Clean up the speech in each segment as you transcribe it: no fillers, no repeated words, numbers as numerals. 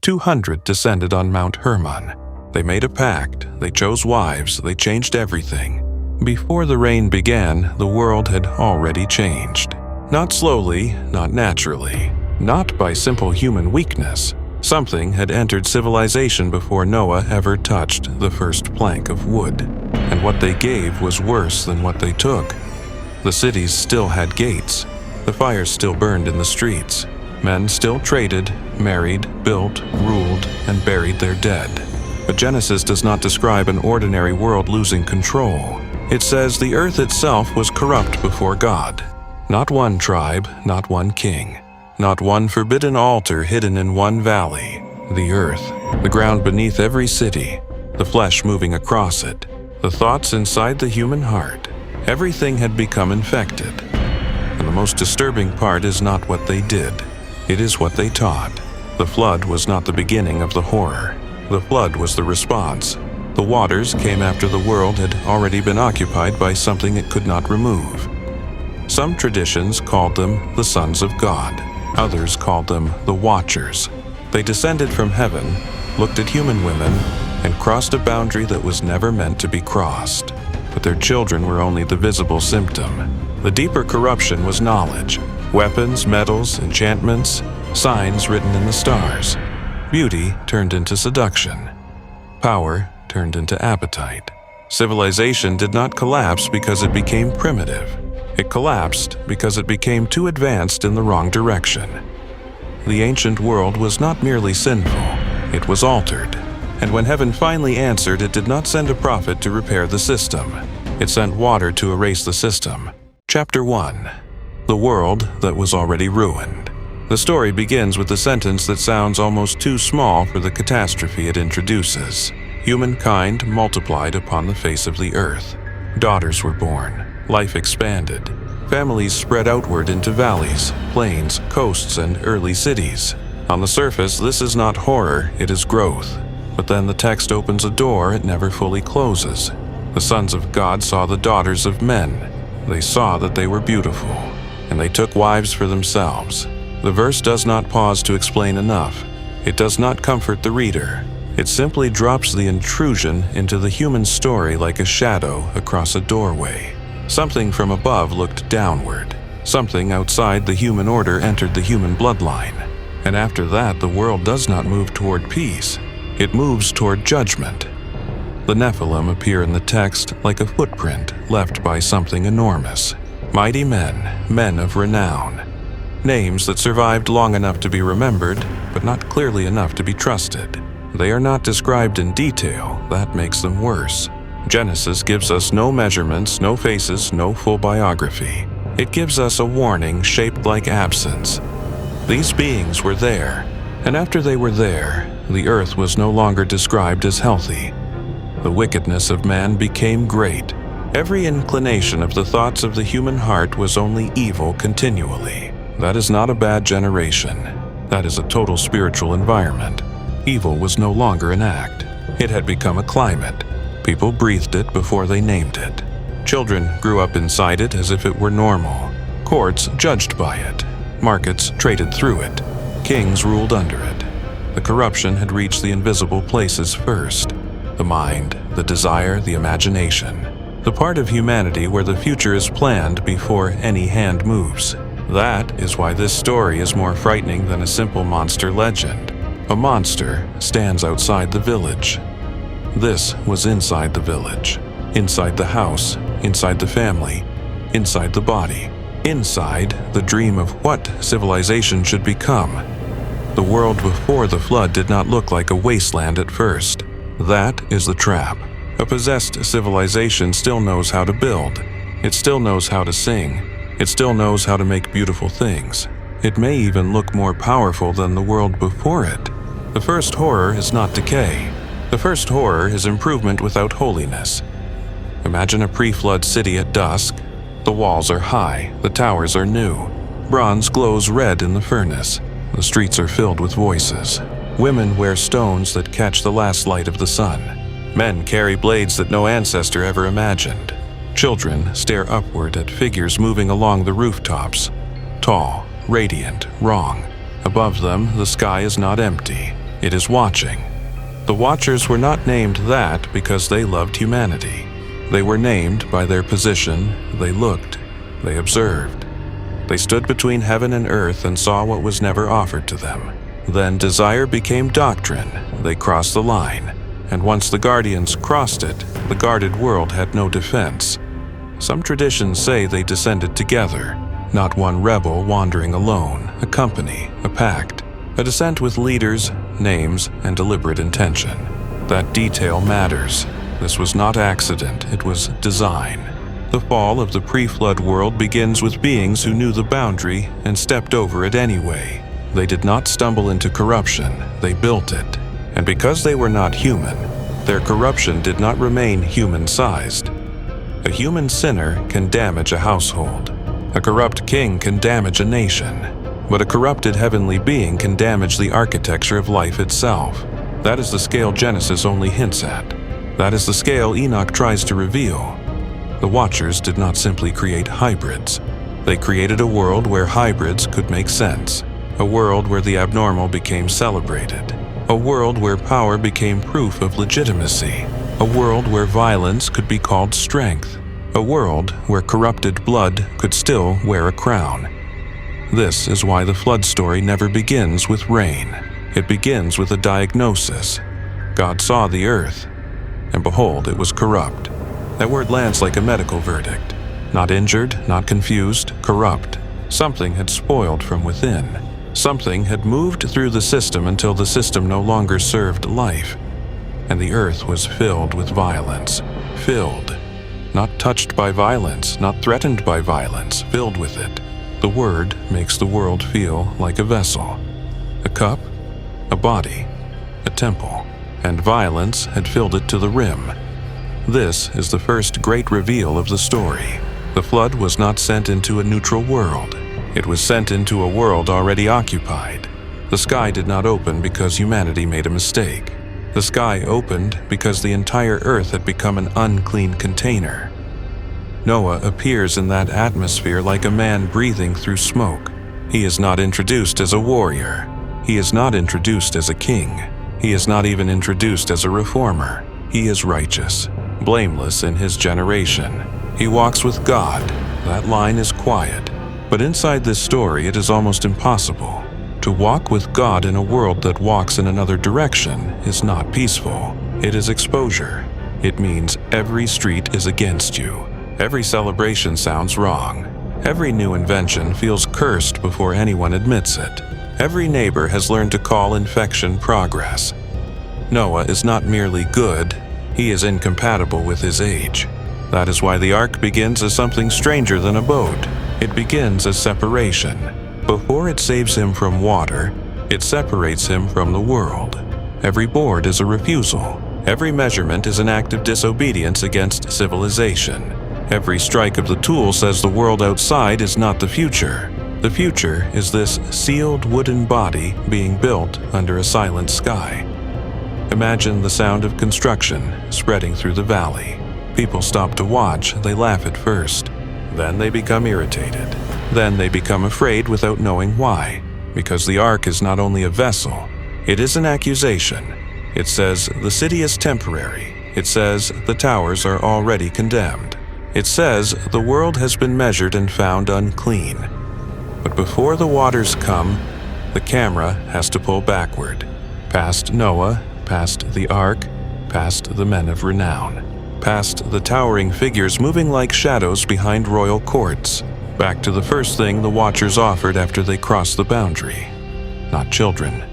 200 descended on Mount Hermon. They made a pact, they chose wives, they changed everything. Before the rain began, the world had already changed. Not slowly, not naturally, not by simple human weakness. Something had entered civilization before Noah ever touched the first plank of wood. And what they gave was worse than what they took. The cities still had gates. The fires still burned in the streets. Men still traded, married, built, ruled, and buried their dead. But Genesis does not describe an ordinary world losing control. It says the earth itself was corrupt before God. Not one tribe, not one king. Not one forbidden altar hidden in one valley. The earth, the ground beneath every city, the flesh moving across it, the thoughts inside the human heart. Everything had become infected. And the most disturbing part is not what they did. It is what they taught. The flood was not the beginning of the horror. The flood was the response. The waters came after the world had already been occupied by something it could not remove. Some traditions called them the sons of God. Others called them the Watchers. They descended from heaven, looked at human women, and crossed a boundary that was never meant to be crossed. But their children were only the visible symptom. The deeper corruption was knowledge, weapons, metals, enchantments, signs written in the stars. Beauty turned into seduction. Power turned into appetite. Civilization did not collapse because it became primitive. It collapsed because it became too advanced in the wrong direction. The ancient world was not merely sinful, it was altered. And when heaven finally answered, it did not send a prophet to repair the system. It sent water to erase the system. Chapter 1. The world that was already ruined. The story begins with a sentence that sounds almost too small for the catastrophe it introduces. Humankind multiplied upon the face of the earth. Daughters were born. Life expanded. Families spread outward into valleys, plains, coasts, and early cities. On the surface, this is not horror, it is growth. But then the text opens a door it never fully closes. The sons of God saw the daughters of men. They saw that they were beautiful, and they took wives for themselves. The verse does not pause to explain enough. It does not comfort the reader. It simply drops the intrusion into the human story like a shadow across a doorway. Something from above looked downward. Something outside the human order entered the human bloodline. And after that, the world does not move toward peace. It moves toward judgment. The Nephilim appear in the text like a footprint left by something enormous. Mighty men, men of renown. Names that survived long enough to be remembered, but not clearly enough to be trusted. They are not described in detail, that makes them worse. Genesis gives us no measurements, no faces, no full biography. It gives us a warning shaped like absence. These beings were there, and after they were there, the earth was no longer described as healthy. The wickedness of man became great. Every inclination of the thoughts of the human heart was only evil continually. That is not a bad generation. That is a total spiritual environment. Evil was no longer an act. It had become a climate. People breathed it before they named it. Children grew up inside it as if it were normal. Courts judged by it. Markets traded through it. Kings ruled under it. The corruption had reached the invisible places first. The mind, the desire, the imagination. The part of humanity where the future is planned before any hand moves. That is why this story is more frightening than a simple monster legend. A monster stands outside the village. This was inside the village, inside the house, inside the family, inside the body, inside the dream of what civilization should become. The world before the flood did not look like a wasteland at first. That is the trap. A possessed civilization still knows how to build. It still knows how to sing. It still knows how to make beautiful things. It may even look more powerful than the world before it. The first horror is not decay. The first horror is improvement without holiness. Imagine a pre-flood city at dusk. The walls are high, the towers are new. Bronze glows red in the furnace. The streets are filled with voices. Women wear stones that catch the last light of the sun. Men carry blades that no ancestor ever imagined. Children stare upward at figures moving along the rooftops. Tall, radiant, wrong. Above them, the sky is not empty. It is watching. The Watchers were not named that because they loved humanity. They were named by their position. They looked. They observed. They stood between heaven and earth and saw what was never offered to them. Then desire became doctrine. They crossed the line. And once the guardians crossed it, the guarded world had no defense. Some traditions say they descended together, not one rebel wandering alone, a company, a pact, a descent with leaders, names, and deliberate intention. That detail matters. This was not accident, it was design. The fall of the pre-flood world begins with beings who knew the boundary and stepped over it anyway. They did not stumble into corruption, they built it. And because they were not human, their corruption did not remain human-sized. A human sinner can damage a household. A corrupt king can damage a nation. But a corrupted heavenly being can damage the architecture of life itself. That is the scale Genesis only hints at. That is the scale Enoch tries to reveal. The Watchers did not simply create hybrids. They created a world where hybrids could make sense. A world where the abnormal became celebrated. A world where power became proof of legitimacy. A world where violence could be called strength. A world where corrupted blood could still wear a crown. This is why the flood story never begins with rain. It begins with a diagnosis. God saw the earth, and behold, it was corrupt. That word lands like a medical verdict. Not injured, not confused, corrupt. Something had spoiled from within. Something had moved through the system until the system no longer served life. And the earth was filled with violence. Filled. Not touched by violence, not threatened by violence, filled with it. The word makes the world feel like a vessel. A cup, a body, a temple. And violence had filled it to the rim. This is the first great reveal of the story. The flood was not sent into a neutral world. It was sent into a world already occupied. The sky did not open because humanity made a mistake. The sky opened because the entire earth had become an unclean container. Noah appears in that atmosphere like a man breathing through smoke. He is not introduced as a warrior. He is not introduced as a king. He is not even introduced as a reformer. He is righteous, blameless in his generation. He walks with God. That line is quiet. But inside this story, it is almost impossible. To walk with God in a world that walks in another direction is not peaceful. It is exposure. It means every street is against you. Every celebration sounds wrong. Every new invention feels cursed before anyone admits it. Every neighbor has learned to call infection progress. Noah is not merely good, he is incompatible with his age. That is why the ark begins as something stranger than a boat. It begins as separation. Before it saves him from water, it separates him from the world. Every board is a refusal. Every measurement is an act of disobedience against civilization. Every strike of the tool says the world outside is not the future. The future is this sealed wooden body being built under a silent sky. Imagine the sound of construction spreading through the valley. People stop to watch, they laugh at first. Then they become irritated. Then they become afraid without knowing why. Because the ark is not only a vessel, it is an accusation. It says the city is temporary. It says the towers are already condemned. It says the world has been measured and found unclean. But before the waters come, the camera has to pull backward. Past Noah, past the ark, past the men of renown. Past the towering figures moving like shadows behind royal courts. Back to the first thing the Watchers offered after they crossed the boundary. Not children.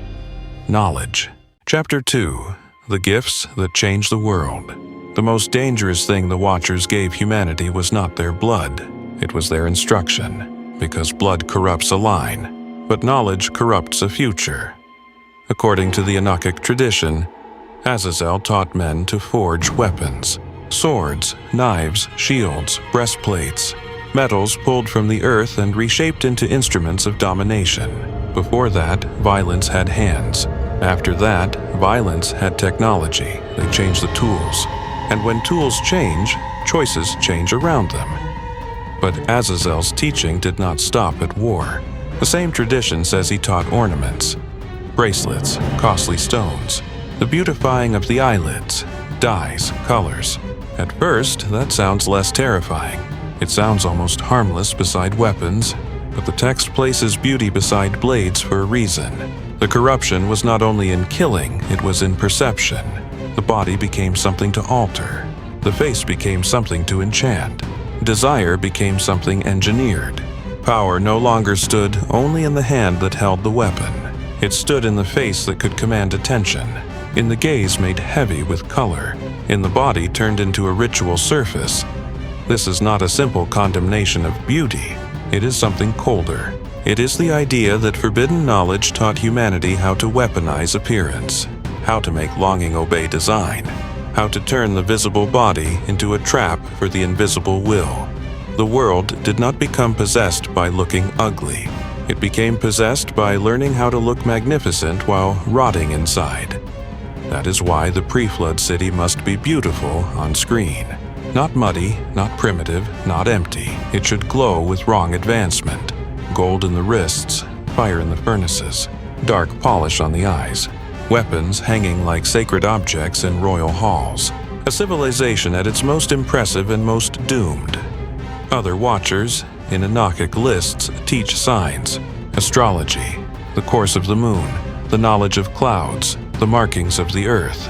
Knowledge. Chapter 2. The Gifts That Change the World. The most dangerous thing the Watchers gave humanity was not their blood. It was their instruction. Because blood corrupts a line, but knowledge corrupts a future. According to the Enochic tradition, Azazel taught men to forge weapons. Swords, knives, shields, breastplates. Metals pulled from the earth and reshaped into instruments of domination. Before that, violence had hands. After that, violence had technology. They changed the tools. And when tools change, choices change around them. But Azazel's teaching did not stop at war. The same tradition says he taught ornaments. bracelets, costly stones, the beautifying of the eyelids, dyes, colors. At first, that sounds less terrifying. It sounds almost harmless beside weapons, but the text places beauty beside blades for a reason. The corruption was not only in killing, it was in perception. The body became something to alter. The face became something to enchant. Desire became something engineered. Power no longer stood only in the hand that held the weapon. It stood in the face that could command attention, in the gaze made heavy with color, in the body turned into a ritual surface. This is not a simple condemnation of beauty. It is something colder. It is the idea that forbidden knowledge taught humanity how to weaponize appearance, how to make longing obey design, how to turn the visible body into a trap for the invisible will. The world did not become possessed by looking ugly. It became possessed by learning how to look magnificent while rotting inside. That is why the pre-flood city must be beautiful on screen. Not muddy, not primitive, not empty. It should glow with wrong advancement. Gold in the wrists, fire in the furnaces, dark polish on the eyes, weapons hanging like sacred objects in royal halls. A civilization at its most impressive and most doomed. Other watchers, in Enochic lists, teach signs, astrology, the course of the moon, the knowledge of clouds, the markings of the earth,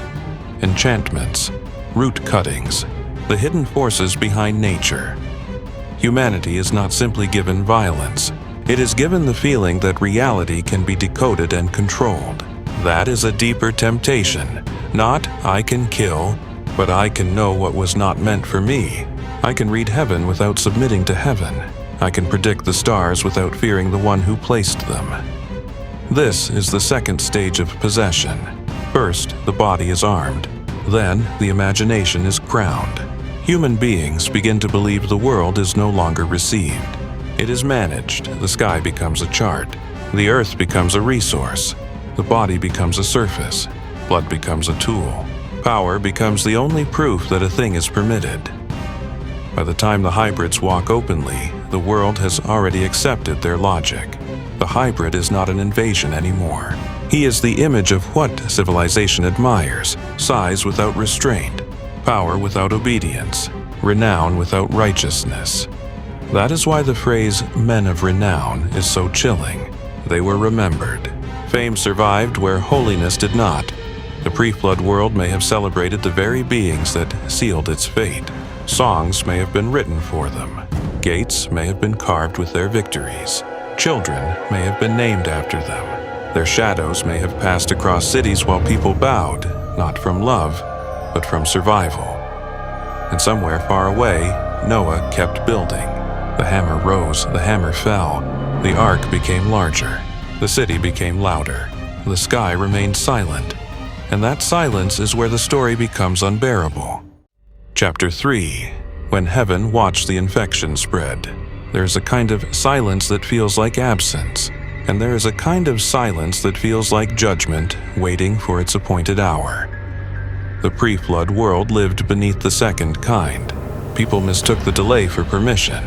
enchantments, root cuttings, the hidden forces behind nature. Humanity is not simply given violence. It is given the feeling that reality can be decoded and controlled. That is a deeper temptation. Not, I can kill, but I can know what was not meant for me. I can read heaven without submitting to heaven. I can predict the stars without fearing the one who placed them. This is the second stage of possession. First, the body is armed. Then, the imagination is crowned. Human beings begin to believe the world is no longer received. It is managed. The sky becomes a chart. The earth becomes a resource. The body becomes a surface. Blood becomes a tool. Power becomes the only proof that a thing is permitted. By the time the hybrids walk openly, the world has already accepted their logic. The hybrid is not an invasion anymore. He is the image of what civilization admires: size without restraint, power without obedience, renown without righteousness. That is why the phrase "men of renown" is so chilling. They were remembered. Fame survived where holiness did not. The pre-flood world may have celebrated the very beings that sealed its fate. Songs may have been written for them. Gates may have been carved with their victories. Children may have been named after them. Their shadows may have passed across cities while people bowed, not from love, but from survival. And somewhere far away, Noah kept building. The hammer rose, the hammer fell. The ark became larger. The city became louder. The sky remained silent. And that silence is where the story becomes unbearable. Chapter 3. When heaven watched the infection spread. There is a kind of silence that feels like absence, and there is a kind of silence that feels like judgment waiting for its appointed hour. The pre-flood world lived beneath the second kind. People mistook the delay for permission.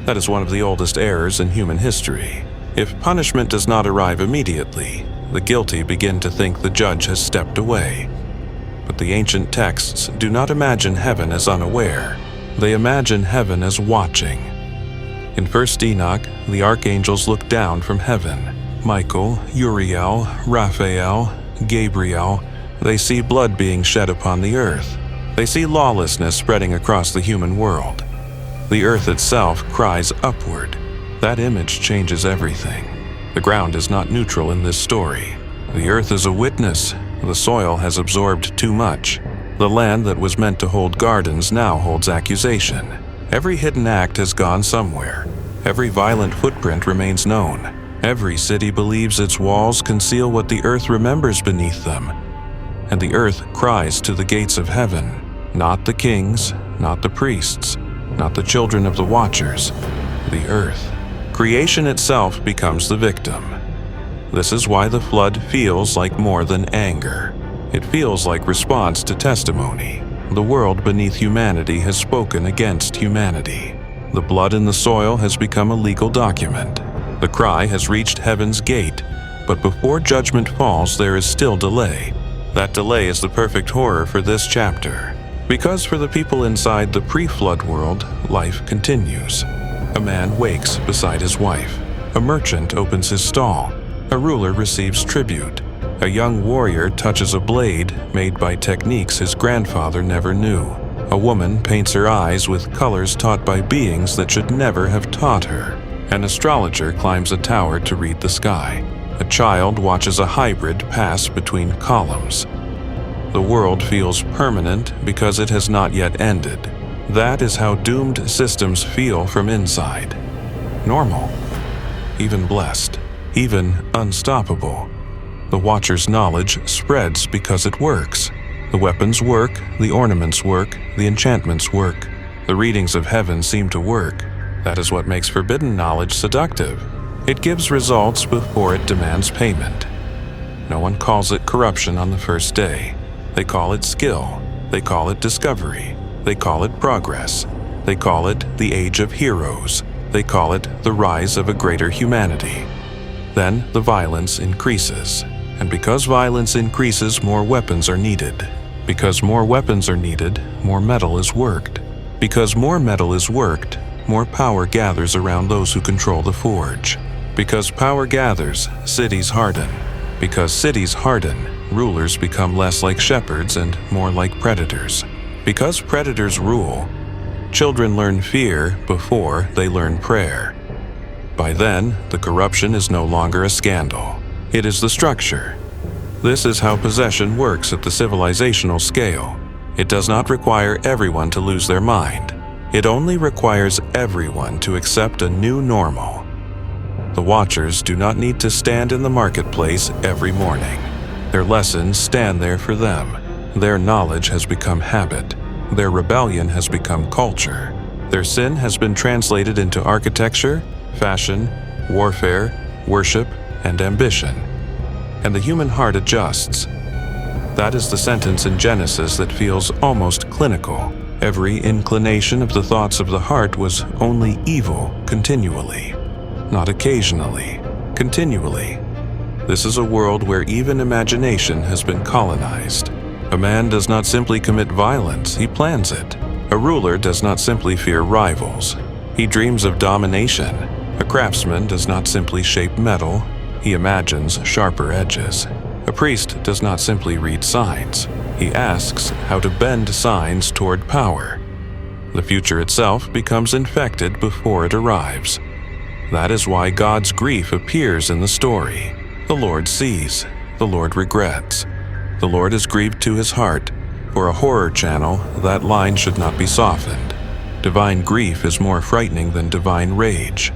That is one of the oldest errors in human history. If punishment does not arrive immediately, the guilty begin to think the judge has stepped away. But the ancient texts do not imagine heaven as unaware. They imagine heaven as watching. In 1 Enoch, the archangels look down from heaven. Michael, Uriel, Raphael, Gabriel, they see blood being shed upon the earth. They see lawlessness spreading across the human world. The earth itself cries upward. That image changes everything. The ground is not neutral in this story. The earth is a witness. The soil has absorbed too much. The land that was meant to hold gardens now holds accusation. Every hidden act has gone somewhere. Every violent footprint remains known. Every city believes its walls conceal what the earth remembers beneath them. And the earth cries to the gates of heaven. Not the kings, not the priests, not the children of the watchers. The earth. Creation itself becomes the victim. This is why the flood feels like more than anger. It feels like response to testimony. The world beneath humanity has spoken against humanity. The blood in the soil has become a legal document. The cry has reached heaven's gate. But before judgment falls, there is still delay. That delay is the perfect horror for this chapter. Because for the people inside the pre-flood world, life continues. A man wakes beside his wife. A merchant opens his stall. A ruler receives tribute. A young warrior touches a blade made by techniques his grandfather never knew. A woman paints her eyes with colors taught by beings that should never have taught her. An astrologer climbs a tower to read the sky. A child watches a hybrid pass between columns. The world feels permanent because it has not yet ended. That is how doomed systems feel from inside. Normal. Even blessed. Even unstoppable. The Watcher's knowledge spreads because it works. The weapons work, the ornaments work, the enchantments work. The readings of heaven seem to work. That is what makes forbidden knowledge seductive. It gives results before it demands payment. No one calls it corruption on the first day. They call it skill. They call it discovery. They call it progress. They call it the age of heroes. They call it the rise of a greater humanity. Then the violence increases. And because violence increases, more weapons are needed. Because more weapons are needed, more metal is worked. Because more metal is worked, more power gathers around those who control the forge. Because power gathers, cities harden. Because cities harden, rulers become less like shepherds and more like predators. Because predators rule, children learn fear before they learn prayer. By then, the corruption is no longer a scandal. It is the structure. This is how possession works at the civilizational scale. It does not require everyone to lose their mind. It only requires everyone to accept a new normal. The Watchers do not need to stand in the marketplace every morning. Their lessons stand there for them. Their knowledge has become habit. Their rebellion has become culture. Their sin has been translated into architecture, fashion, warfare, worship, and ambition. And the human heart adjusts. That is the sentence in Genesis that feels almost clinical. Every inclination of the thoughts of the heart was only evil continually. Not occasionally, continually. This is a world where even imagination has been colonized. A man does not simply commit violence, he plans it. A ruler does not simply fear rivals. He dreams of domination. A craftsman does not simply shape metal, he imagines sharper edges. A priest does not simply read signs. He asks how to bend signs toward power. The future itself becomes infected before it arrives. That is why God's grief appears in the story. The Lord sees. The Lord regrets. The Lord is grieved to his heart. For a horror channel, that line should not be softened. Divine grief is more frightening than divine rage.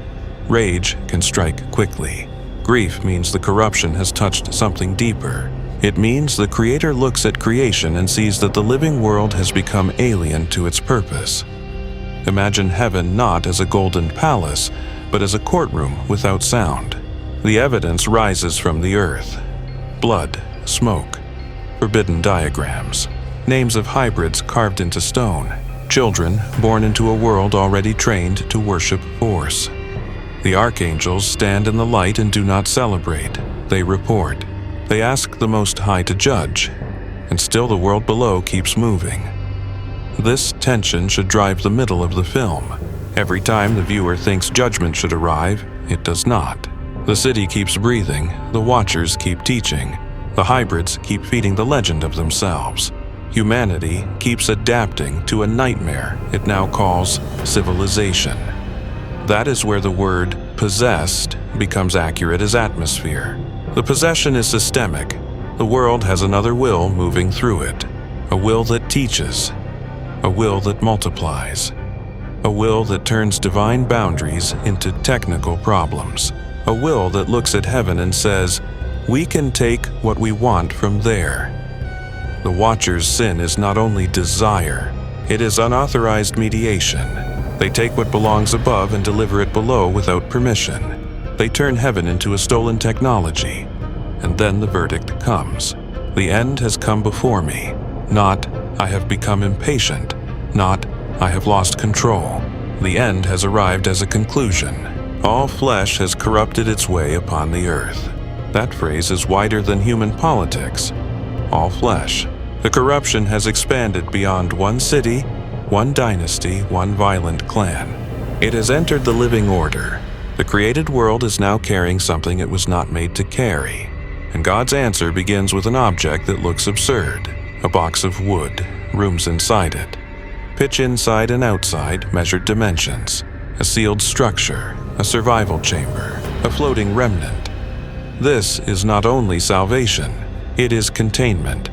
Rage can strike quickly. Grief means the corruption has touched something deeper. It means the Creator looks at creation and sees that the living world has become alien to its purpose. Imagine heaven not as a golden palace, but as a courtroom without sound. The evidence rises from the earth. Blood, smoke, forbidden diagrams, names of hybrids carved into stone, children born into a world already trained to worship force. The archangels stand in the light and do not celebrate. They report. They ask the Most High to judge, and still the world below keeps moving. This tension should drive the middle of the film. Every time the viewer thinks judgment should arrive, it does not. The city keeps breathing, the Watchers keep teaching, the hybrids keep feeding the legend of themselves. Humanity keeps adapting to a nightmare it now calls civilization. That is where the word possessed becomes accurate as atmosphere. The possession is systemic. The world has another will moving through it. A will that teaches. A will that multiplies. A will that turns divine boundaries into technical problems. A will that looks at heaven and says, we can take what we want from there. The Watcher's sin is not only desire, it is unauthorized mediation. They take what belongs above and deliver it below without permission. They turn heaven into a stolen technology. And then the verdict comes. The end has come before me. Not, I have become impatient. Not, I have lost control. The end has arrived as a conclusion. All flesh has corrupted its way upon the earth. That phrase is wider than human politics. All flesh. The corruption has expanded beyond one city, one dynasty, one violent clan. It has entered the living order. The created world is now carrying something it was not made to carry. And God's answer begins with an object that looks absurd. A box of wood, rooms inside it. Pitch inside and outside, measured dimensions. A sealed structure, a survival chamber, a floating remnant. This is not only salvation, it is containment.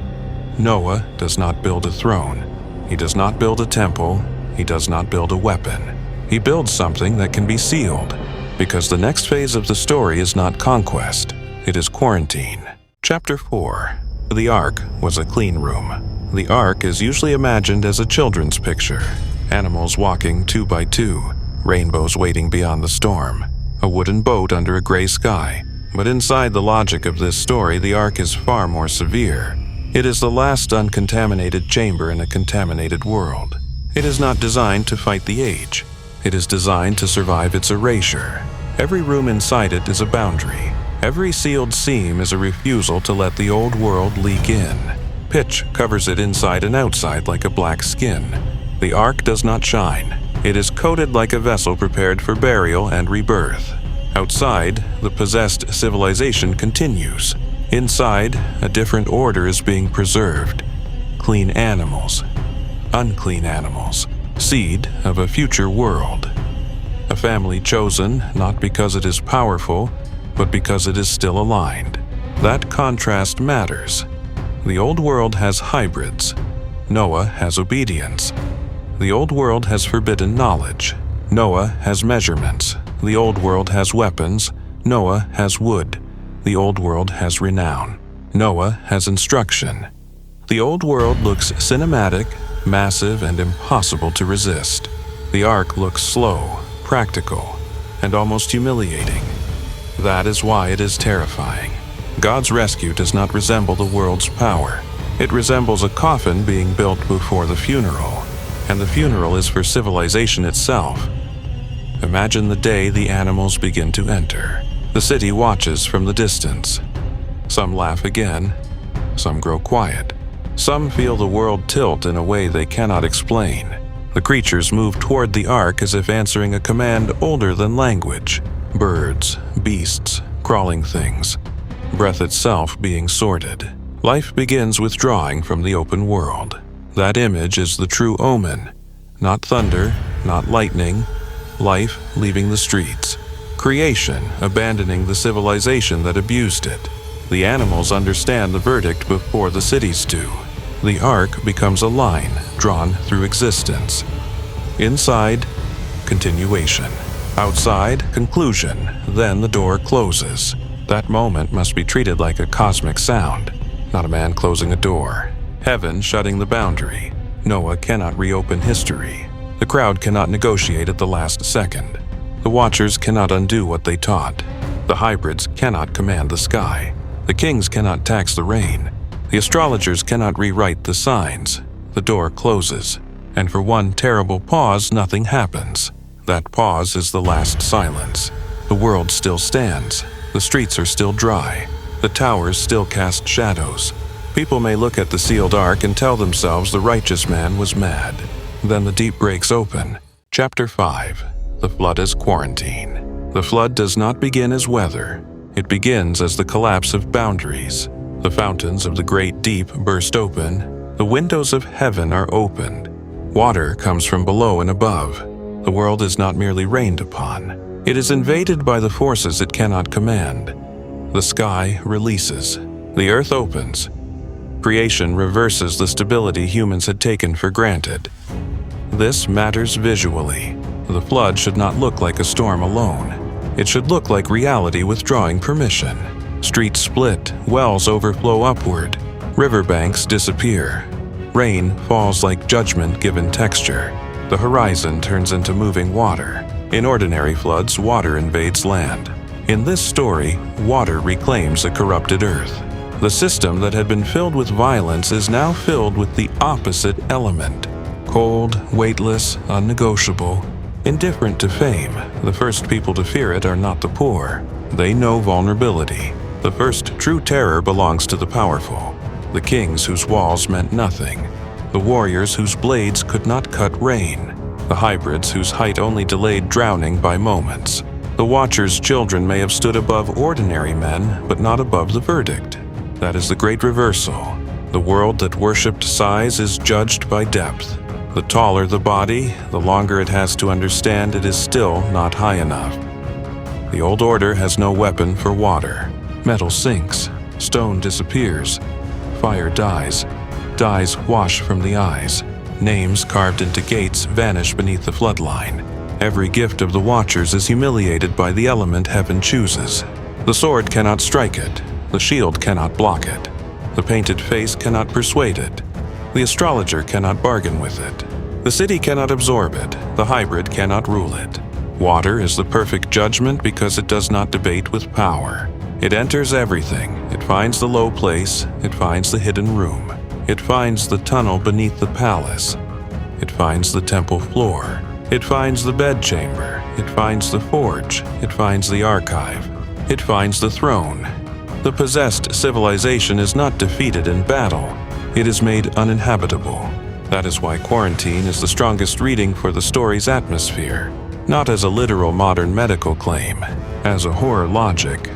Noah does not build a throne. He does not build a temple. He does not build a weapon. He builds something that can be sealed, because the next phase of the story is not conquest, it is quarantine. Chapter 4. The Ark was a clean room. The Ark is usually imagined as a children's picture. Animals walking 2 by 2, rainbows waiting beyond the storm, a wooden boat under a gray sky. But inside the logic of this story, the Ark is far more severe. It is the last uncontaminated chamber in a contaminated world. It is not designed to fight the age. It is designed to survive its erasure. Every room inside it is a boundary. Every sealed seam is a refusal to let the old world leak in. Pitch covers it inside and outside like a black skin. The Ark does not shine. It is coated like a vessel prepared for burial and rebirth. Outside, the possessed civilization continues. Inside, a different order is being preserved. Clean animals, unclean animals, seed of a future world. A family chosen not because it is powerful, but because it is still aligned. That contrast matters. The old world has hybrids. Noah has obedience. The old world has forbidden knowledge. Noah has measurements. The old world has weapons. Noah has wood. The old world has renown. Noah has instruction. The old world looks cinematic, massive, and impossible to resist. The Ark looks slow, practical, and almost humiliating. That is why it is terrifying. God's rescue does not resemble the world's power. It resembles a coffin being built before the funeral, and the funeral is for civilization itself. Imagine the day the animals begin to enter. The city watches from the distance. Some laugh again. Some grow quiet. Some feel the world tilt in a way they cannot explain. The creatures move toward the Ark as if answering a command older than language. Birds, beasts, crawling things. Breath itself being sorted. Life begins withdrawing from the open world. That image is the true omen. Not thunder, not lightning. Life leaving the streets. Creation abandoning the civilization that abused it. The animals understand the verdict before the cities do. The Ark becomes a line drawn through existence. Inside, continuation. Outside, conclusion. Then the door closes. That moment must be treated like a cosmic sound, not a man closing a door. Heaven shutting the boundary. Noah cannot reopen history. The crowd cannot negotiate at the last second. The watchers cannot undo what they taught. The hybrids cannot command the sky. The kings cannot tax the rain. The astrologers cannot rewrite the signs. The door closes, and for one terrible pause, nothing happens. That pause is the last silence. The world still stands. The streets are still dry. The towers still cast shadows. People may look at the sealed Ark and tell themselves the righteous man was mad. Then the deep breaks open. Chapter 5. The flood as quarantine. The flood does not begin as weather. It begins as the collapse of boundaries. The fountains of the great deep burst open. The windows of heaven are opened. Water comes from below and above. The world is not merely rained upon. It is invaded by the forces it cannot command. The sky releases. The earth opens. Creation reverses the stability humans had taken for granted. This matters visually. The flood should not look like a storm alone. It should look like reality withdrawing permission. Streets split, wells overflow upward, riverbanks disappear. Rain falls like judgment given texture. The horizon turns into moving water. In ordinary floods, water invades land. In this story, water reclaims a corrupted earth. The system that had been filled with violence is now filled with the opposite element. Cold, weightless, unnegotiable, indifferent to fame. The first people to fear it are not the poor. They know vulnerability. The first true terror belongs to the powerful, the kings whose walls meant nothing, the warriors whose blades could not cut rain, the hybrids whose height only delayed drowning by moments. The Watcher's children may have stood above ordinary men, but not above the verdict. That is the great reversal. The world that worshipped size is judged by depth. The taller the body, the longer it has to understand it is still not high enough. The old order has no weapon for water. Metal sinks, stone disappears, fire dies, dyes wash from the eyes, names carved into gates vanish beneath the floodline. Every gift of the Watchers is humiliated by the element heaven chooses. The sword cannot strike it, the shield cannot block it, the painted face cannot persuade it, the astrologer cannot bargain with it, the city cannot absorb it, the hybrid cannot rule it. Water is the perfect judgment because it does not debate with power. It enters everything. It finds the low place. It finds the hidden room. It finds the tunnel beneath the palace. It finds the temple floor. It finds the bedchamber. It finds the forge. It finds the archive. It finds the throne. The possessed civilization is not defeated in battle. It is made uninhabitable. That is why Quarantine is the strongest reading for the story's atmosphere. Not as a literal modern medical claim, as a horror logic.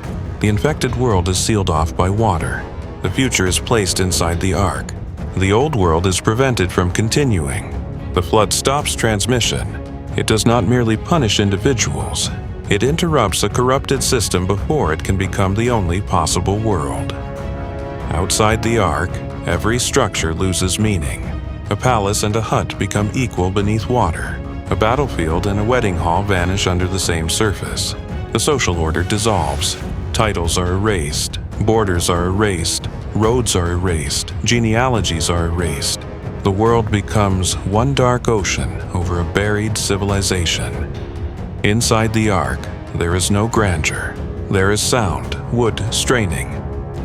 The infected world is sealed off by water. The future is placed inside the ark. The old world is prevented from continuing. The flood stops transmission. It does not merely punish individuals. It interrupts a corrupted system before it can become the only possible world. Outside the ark, every structure loses meaning. A palace and a hut become equal beneath water. A battlefield and a wedding hall vanish under the same surface. The social order dissolves. Titles are erased, borders are erased, roads are erased, genealogies are erased. The world becomes one dark ocean over a buried civilization. Inside the ark, there is no grandeur. There is sound, wood straining,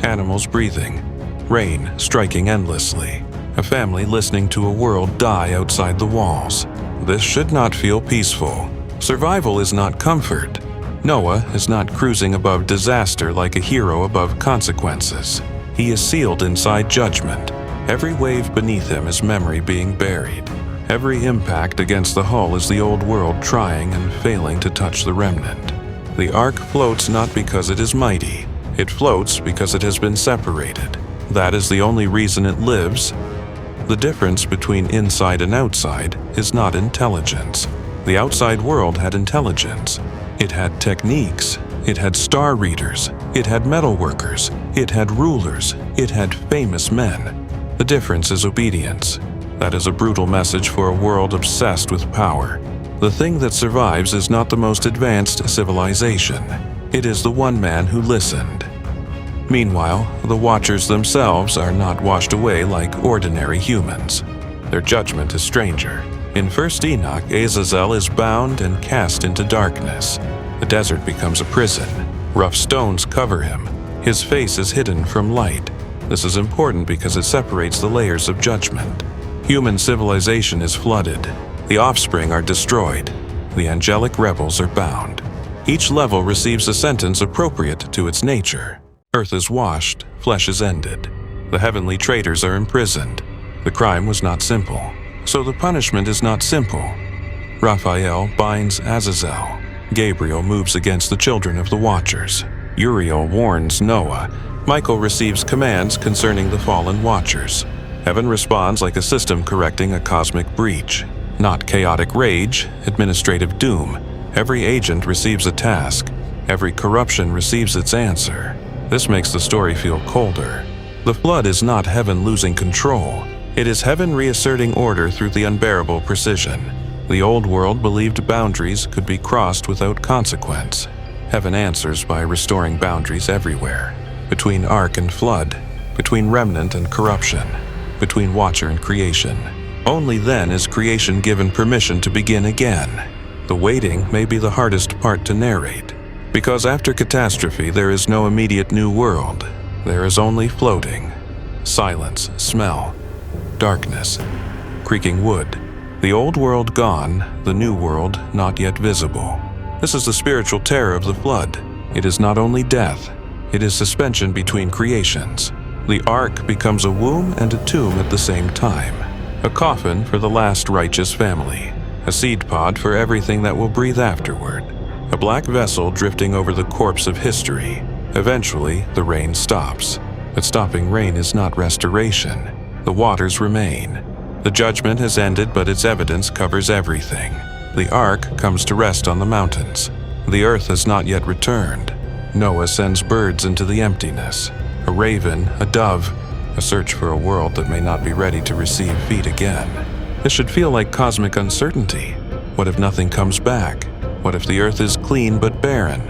animals breathing, rain striking endlessly, a family listening to a world die outside the walls. This should not feel peaceful. Survival is not comfort. Noah is not cruising above disaster like a hero above consequences. He is sealed inside judgment. Every wave beneath him is memory being buried. Every impact against the hull is the old world trying and failing to touch the remnant. The ark floats not because it is mighty. It floats because it has been separated. That is the only reason it lives. The difference between inside and outside is not intelligence. The outside world had intelligence. It had techniques. It had star readers. It had metalworkers. It had rulers. It had famous men. The difference is obedience. That is a brutal message for a world obsessed with power. The thing that survives is not the most advanced civilization. It is the one man who listened. Meanwhile, the Watchers themselves are not washed away like ordinary humans. Their judgment is stranger. In 1 Enoch, Azazel is bound and cast into darkness. The desert becomes a prison. Rough stones cover him. His face is hidden from light. This is important because it separates the layers of judgment. Human civilization is flooded. The offspring are destroyed. The angelic rebels are bound. Each level receives a sentence appropriate to its nature. Earth is washed, flesh is ended. The heavenly traitors are imprisoned. The crime was not simple, so the punishment is not simple. Raphael binds Azazel. Gabriel moves against the children of the Watchers. Uriel warns Noah. Michael receives commands concerning the fallen Watchers. Heaven responds like a system correcting a cosmic breach. Not chaotic rage, administrative doom. Every agent receives a task. Every corruption receives its answer. This makes the story feel colder. The flood is not heaven losing control. It is heaven reasserting order through the unbearable precision. The old world believed boundaries could be crossed without consequence. Heaven answers by restoring boundaries everywhere. Between ark and flood, between remnant and corruption, between Watcher and creation. Only then is creation given permission to begin again. The waiting may be the hardest part to narrate. Because after catastrophe, there is no immediate new world. There is only floating. Silence, smell, darkness, creaking wood. The old world gone, the new world not yet visible. This is the spiritual terror of the flood. It is not only death. It is suspension between creations. The ark becomes a womb and a tomb at the same time, a coffin for the last righteous family, a seed pod for everything that will breathe afterward, a black vessel drifting over the corpse of history. Eventually, the rain stops. But stopping rain is not restoration. The waters remain. The judgment has ended, but its evidence covers everything. The ark comes to rest on the mountains. The earth has not yet returned. Noah sends birds into the emptiness. A raven, a dove, a search for a world that may not be ready to receive feet again. This should feel like cosmic uncertainty. What if nothing comes back? What if the earth is clean but barren?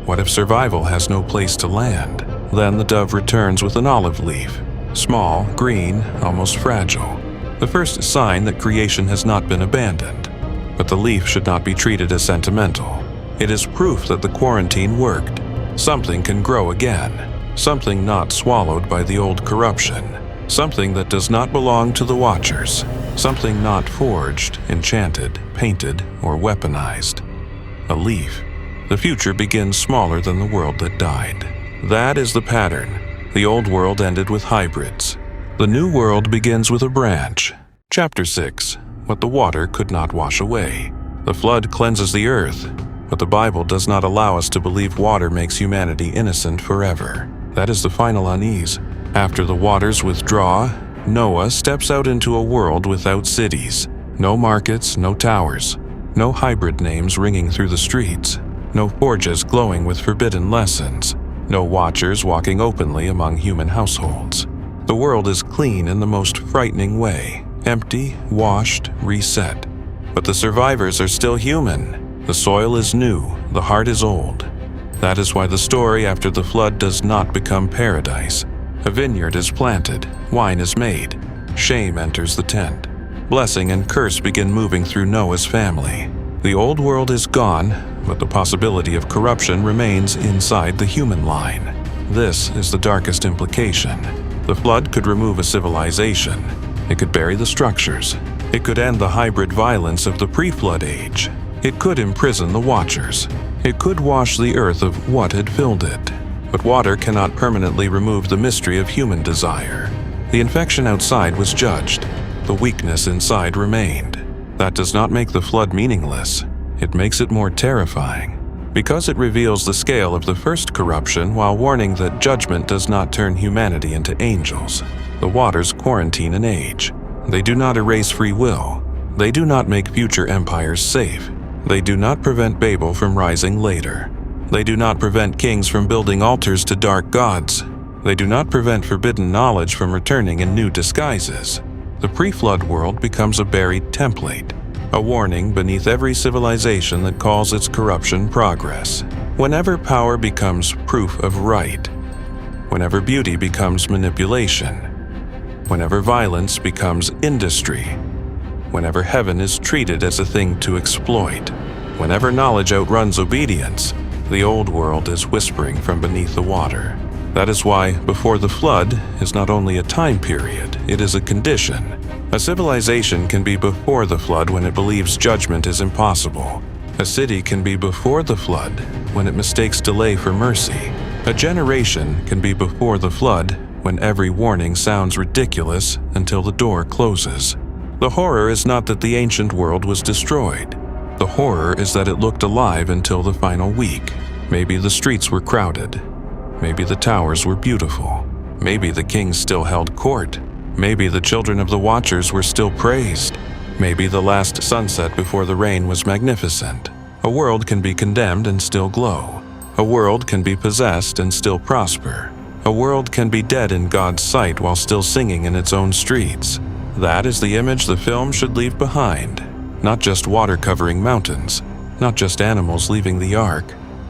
What if survival has no place to land? Then the dove returns with an olive leaf, small, green, almost fragile. The first sign that creation has not been abandoned. But the leaf should not be treated as sentimental. It is proof that the quarantine worked. Something can grow again. Something not swallowed by the old corruption. Something that does not belong to the Watchers. Something not forged, enchanted, painted, or weaponized. A leaf. The future begins smaller than the world that died. That is the pattern. The old world ended with hybrids. The new world begins with a branch. Chapter 6. What the water could not wash away. The flood cleanses the earth, but the Bible does not allow us to believe water makes humanity innocent forever. That is the final unease. After the waters withdraw, Noah steps out into a world without cities. No markets, no towers. No hybrid names ringing through the streets. No forges glowing with forbidden lessons. No watchers walking openly among human households. The world is clean in the most frightening way. Empty, washed, reset. But the survivors are still human. The soil is new, the heart is old. That is why the story after the flood does not become paradise. A vineyard is planted, wine is made, shame enters the tent. Blessing and curse begin moving through Noah's family. The old world is gone, but the possibility of corruption remains inside the human line. This is the darkest implication. The flood could remove a civilization. It could bury the structures. It could end the hybrid violence of the pre-flood age. It could imprison the Watchers. It could wash the earth of what had filled it. But water cannot permanently remove the mystery of human desire. The infection outside was judged. The weakness inside remained. That does not make the flood meaningless. It makes it more terrifying. Because it reveals the scale of the first corruption while warning that judgment does not turn humanity into angels. The waters quarantine an age. They do not erase free will. They do not make future empires safe. They do not prevent Babel from rising later. They do not prevent kings from building altars to dark gods. They do not prevent forbidden knowledge from returning in new disguises. The pre-flood world becomes a buried template, a warning beneath every civilization that calls its corruption progress. Whenever power becomes proof of right, whenever beauty becomes manipulation, whenever violence becomes industry, whenever heaven is treated as a thing to exploit, whenever knowledge outruns obedience, the old world is whispering from beneath the water. That is why before the flood is not only a time period, it is a condition. A civilization can be before the flood when it believes judgment is impossible. A city can be before the flood when it mistakes delay for mercy. A generation can be before the flood when every warning sounds ridiculous until the door closes. The horror is not that the ancient world was destroyed. The horror is that it looked alive until the final week. Maybe the streets were crowded. Maybe the towers were beautiful. Maybe the kings still held court. Maybe the children of the Watchers were still praised. Maybe the last sunset before the rain was magnificent. A world can be condemned and still glow. A world can be possessed and still prosper. A world can be dead in God's sight while still singing in its own streets. That is the image the film should leave behind. Not just water covering mountains, not just animals leaving the ark,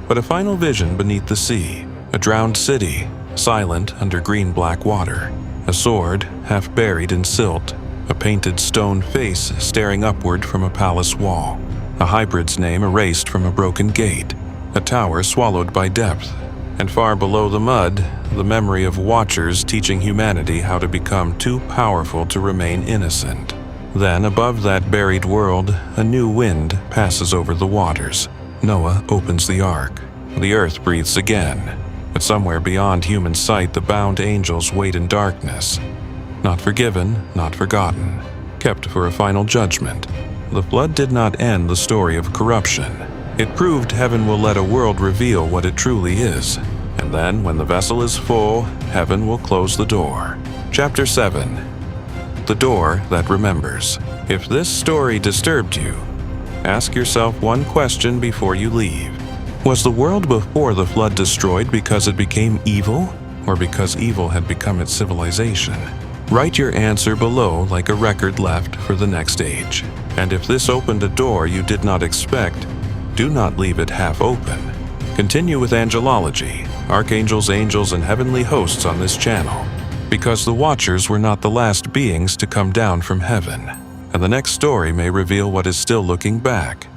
but a final vision beneath the sea. A drowned city, silent under green-black water. A sword, half buried in silt. A painted stone face staring upward from a palace wall. A hybrid's name erased from a broken gate. A tower swallowed by depth. And far below the mud, the memory of Watchers teaching humanity how to become too powerful to remain innocent. Then, above that buried world, a new wind passes over the waters. Noah opens the ark. The earth breathes again. But and somewhere beyond human sight the bound angels wait in darkness. Not forgiven, not forgotten, kept for a final judgment. The flood did not end the story of corruption. It proved heaven will let a world reveal what it truly is. And then, when the vessel is full, heaven will close the door. Chapter 7. The Door That Remembers. If this story disturbed you, ask yourself one question before you leave. Was the world before the flood destroyed because it became evil, or because evil had become its civilization? Write your answer below like a record left for the next age. And if this opened a door you did not expect, do not leave it half open. Continue with angelology, archangels, angels, and heavenly hosts on this channel, because the Watchers were not the last beings to come down from heaven, and the next story may reveal what is still looking back.